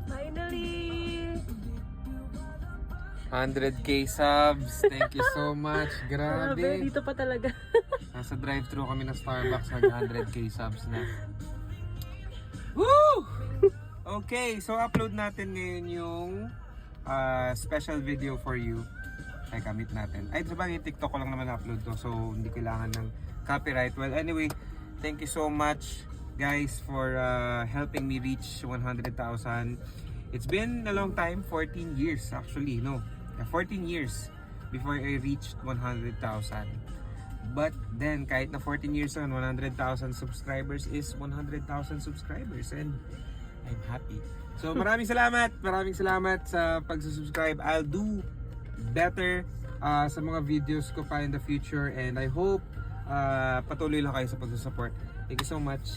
Finally! 100k subs. Thank you so much. Grabe, Grabe. dito pa talaga. Nasa drive-thru kami ng Starbucks. Nag 100k subs na. Woo! Okay, so upload natin ngayon yung special video for you. Ay, kamit natin. Ay, sabagay, TikTok ko lang naman upload to. So, hindi kailangan ng copyright. Well, anyway, thank you so much, guys, for helping me reach 100,000. It's been a long time, 14 years actually, no? 14 years before I reached 100,000. But then, kahit na 14 years on, 100,000 subscribers is 100,000 subscribers. And I'm happy. So, maraming salamat sa pagsusubscribe. I'll do better sa mga videos ko pa in the future. And I hope patuloy lang kayo sa pagsusupport. Thank you so much.